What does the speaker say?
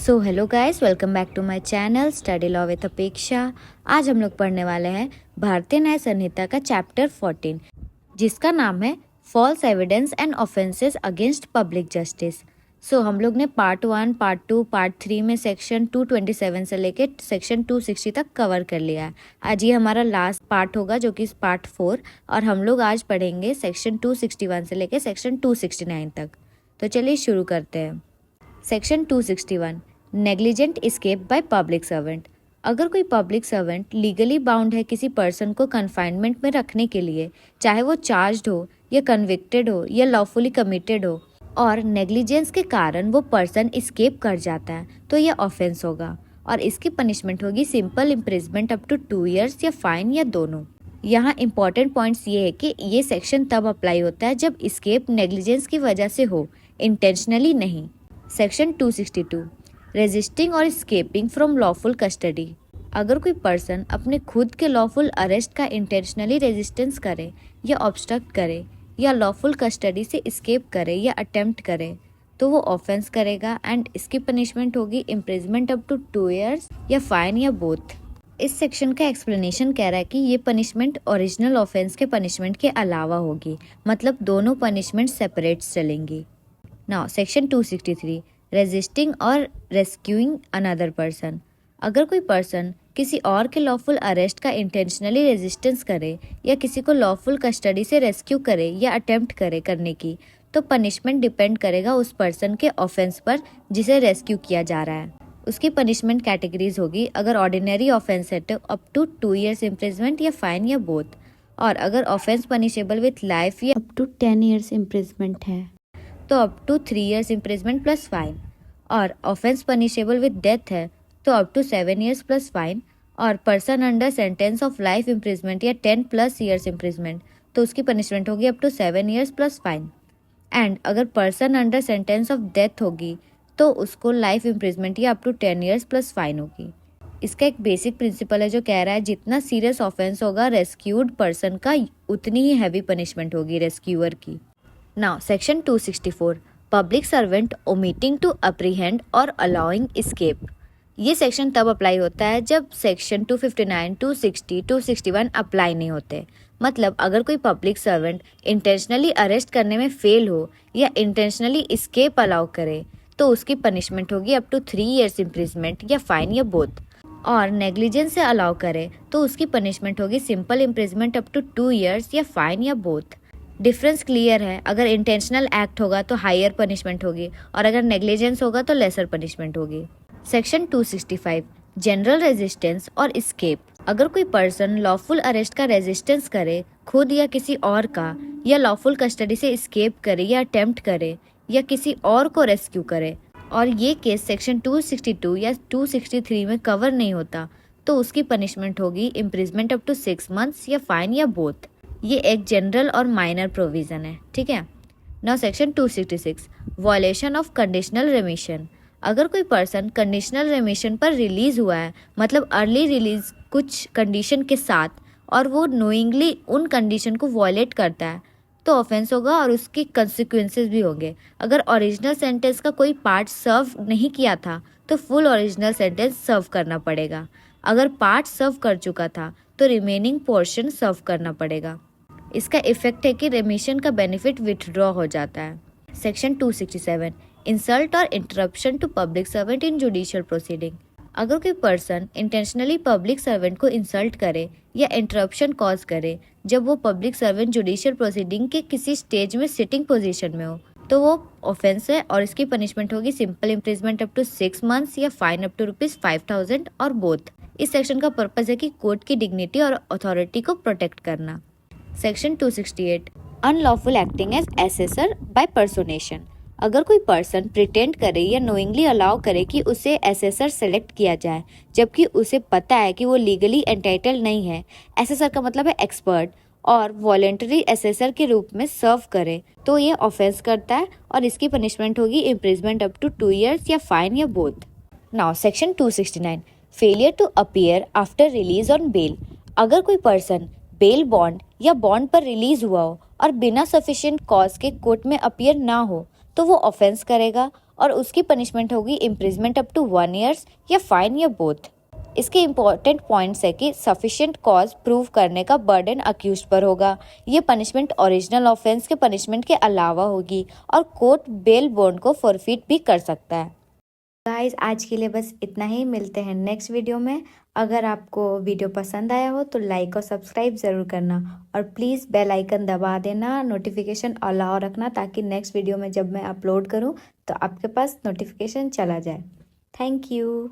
So hello guys, welcome back to my channel study law with Apeksha. आज हम लोग पढ़ने वाले हैं भारतीय न्याय संहिता का चैप्टर 14 जिसका नाम है false evidence and offences against public justice. So हम लोग ने पार्ट 1, पार्ट 2, पार्ट 3 में सेक्शन 227 से लेके सेक्शन 260 तक कवर कर लिया है। आज ये हमारा लास्ट पार्ट होगा जो कि पार्ट 4, और हम लोग आज पढ़ेंगे सेक्शन 261 से लेके सेक्शन 269 तक। तो चलिए शुरू करते हैं। Section 261 negligent escape by public servant. अगर कोई पब्लिक सर्वेंट लीगली बाउंड है किसी पर्सन को कन्फाइनमेंट में रखने के लिए, चाहे वो चार्ज्ड हो या कन्विक्टेड हो या लॉफुली कमिटेड हो, और नेग्लिजेंस के कारण वो पर्सन एस्केप कर जाता है, तो ये ऑफेंस होगा और इसकी पनिशमेंट होगी simple imprisonment up to 2 years या फाइन या दोनों। यहाँ इंपॉर्टेंट पॉइंट्स ये है कि ये सेक्शन तब अप्लाई होता है जब एस्केप नेग्लिजेंस की वजह से हो, इंटेंशनली नहीं। सेक्शन 262 रेजिस्टिंग और एस्केपिंग फ्रॉम लॉफुल कस्टडी। अगर कोई पर्सन अपने खुद के लॉफुल अरेस्ट का इंटेंशनली रेजिस्टेंस करे या ऑब्स्ट्रक्ट करे या लॉफुल कस्टडी से एस्केप करे या अटेम्प्ट करे, तो वो ऑफेंस करेगा एंड इसकी पनिशमेंट होगी इम्प्रिजमेंट अप टू 2 ईयर्स या फाइन या बोथ। इस सेक्शन का एक्सप्लेनेशन कह रहा है कि ये पनिशमेंट ओरिजिनल ऑफेंस के पनिशमेंट के अलावा होगी, मतलब दोनों पनिशमेंट सेपरेट चलेंगी। नाउ सेक्शन 263 रेजिस्टिंग और रेस्क्यूइंग अनदर पर्सन। अगर कोई पर्सन किसी और के लॉफुल अरेस्ट का इंटेंशनली रेजिस्टेंस करे या किसी को लॉफुल कस्टडी से रेस्क्यू करे या अटेम्प्ट करे करने की, तो पनिशमेंट डिपेंड करेगा उस पर्सन के ऑफेंस पर जिसे रेस्क्यू किया जा रहा है। उसकी पनिशमेंट कैटेगरीज होगी, अगर ऑर्डिनरी ऑफेंस है तो अप टू 2 ईयर्स इम्प्रिजमेंट या फाइन या बोथ, और अगर ऑफेंस पनिशेबल विथ लाइफ या अप टू 10 ईयर्स इम्प्रिजमेंट है तो up to 3 years imprisonment plus fine, और ऑफेंस पनिशेबल विद डेथ है तो up to 7 years plus fine, और person under sentence of life imprisonment या 10 प्लस ईयर्स इम्प्रिजमेंट तो उसकी पनिशमेंट होगी up to 7 years plus fine. And अगर person under sentence of death होगी तो उसको लाइफ इम्प्रिजमेंट या up to 10 years plus fine होगी। इसका एक बेसिक प्रिंसिपल है जो कह रहा है जितना सीरियस ऑफेंस होगा रेस्क्यूड पर्सन का, उतनी ही हैवी पनिशमेंट होगी रेस्क्यूअर की। Now, section 264 public servant omitting to apprehend और अलाउइंग एस्केप। ये सेक्शन तब अप्लाई होता है जब सेक्शन 259, 260, 261 अप्लाई नहीं होते। मतलब अगर कोई पब्लिक सर्वेंट इंटेंशनली अरेस्ट करने में फेल हो या इंटेंशनली एस्केप अलाउ करे तो उसकी पनिशमेंट होगी अप टू 3 ईयर्स इम्प्रिजमेंट या फाइन या बोथ, और नेग्लिजेंस से अलाउ करे तो उसकी पनिशमेंट होगी simple imprisonment up to 2 years या फाइन या बोथ। डिफरेंस क्लियर है, अगर इंटेंशनल एक्ट होगा तो हायर पनिशमेंट होगी और अगर नेग्लिजेंस होगा तो लेसर पनिशमेंट होगी। सेक्शन 265 जनरल रेजिस्टेंस और एस्केप। अगर कोई पर्सन लॉफुल अरेस्ट का रेजिस्टेंस करे खुद या किसी और का, या लॉफुल कस्टडी से एस्केप करे या अटेम्प्ट करे या किसी और को रेस्क्यू करे, और ये केस सेक्शन 262 या 263 में कवर नहीं होता, तो उसकी पनिशमेंट होगी इम्प्रिजमेंट अप टू 6 मंथ्स या फाइन या बोथ। ये एक जनरल और माइनर प्रोविजन है, ठीक है। Now section 266 violation of conditional remission. अगर कोई पर्सन कंडीशनल रिमिशन पर रिलीज हुआ है, मतलब अर्ली रिलीज कुछ कंडीशन के साथ, और वो नोइंगली उन कंडीशन को वायलेट करता है तो ऑफेंस होगा और उसकी कंसिक्वेंसेस भी होंगे। अगर ओरिजिनल सेंटेंस का कोई पार्ट सर्व नहीं किया था तो फुल ओरिजिनल सेंटेंस सर्व करना पड़ेगा। अगर पार्ट सर्व कर चुका था तो रिमेनिंग पोर्शन सर्व करना पड़ेगा। इसका इफेक्ट है कि रेमिशन का बेनिफिट विथड्रॉ हो जाता है। सेक्शन 267 इंसल्ट और interruption to public servant in judicial proceeding. अगर कोई पर्सन इंटेंशनली पब्लिक सर्वेंट को इंसल्ट करे या इंटरप्शन कॉज करे जब वो पब्लिक सर्वेंट जुडिशियल प्रोसीडिंग के किसी स्टेज में सिटिंग पोजीशन में हो, तो वो ऑफेंस है और इसकी पनिशमेंट होगी simple imprisonment up to 6 months या फाइन अप टू ₹5,000 और बोथ। इस सेक्शन का पर्पज है कि कोर्ट की डिग्निटी और अथॉरिटी को प्रोटेक्ट करना। Section 268 unlawful acting as assessor by personation. अगर कोई पर्सन प्रिटेंड करे या नोइंगली अलाउ करे कि उसे एसेसर सेलेक्ट किया जाए जबकि उसे पता है कि वो लीगली एंटाइटल्ड नहीं है, एसेसर का मतलब है एक्सपर्ट, और वॉलेंटरी एसेसर के रूप में सर्व करे, तो ये ऑफेंस करता है और इसकी पनिशमेंट होगी इम्प्रिजमेंट अप टू 2 ईयर्स या फाइन या both. Now section 269 failure to appear after release on bail. अगर कोई पर्सन बेल बॉन्ड या बॉन्ड पर रिलीज हुआ हो और बिना सफिशिएंट कॉज के कोर्ट में अपीयर ना हो तो वो ऑफेंस करेगा और उसकी पनिशमेंट होगी इम्प्रिजमेंट अप टू 1 ईयर्स या फाइन या बोथ। इसके इम्पॉर्टेंट पॉइंट्स है कि सफिशिएंट कॉज प्रूव करने का बर्डन अक्यूज्ड पर होगा। ये पनिशमेंट ओरिजिनल ऑफेंस के पनिशमेंट के अलावा होगी और कोर्ट बेल बॉन्ड को फॉरफिट भी कर सकता है। गाइस आज के लिए बस इतना ही, मिलते हैं नेक्स्ट वीडियो में। अगर आपको वीडियो पसंद आया हो तो लाइक और सब्सक्राइब ज़रूर करना और प्लीज़ बेल आइकन दबा देना, नोटिफिकेशन अलाउ रखना ताकि नेक्स्ट वीडियो में जब मैं अपलोड करूं तो आपके पास नोटिफिकेशन चला जाए। Thank you.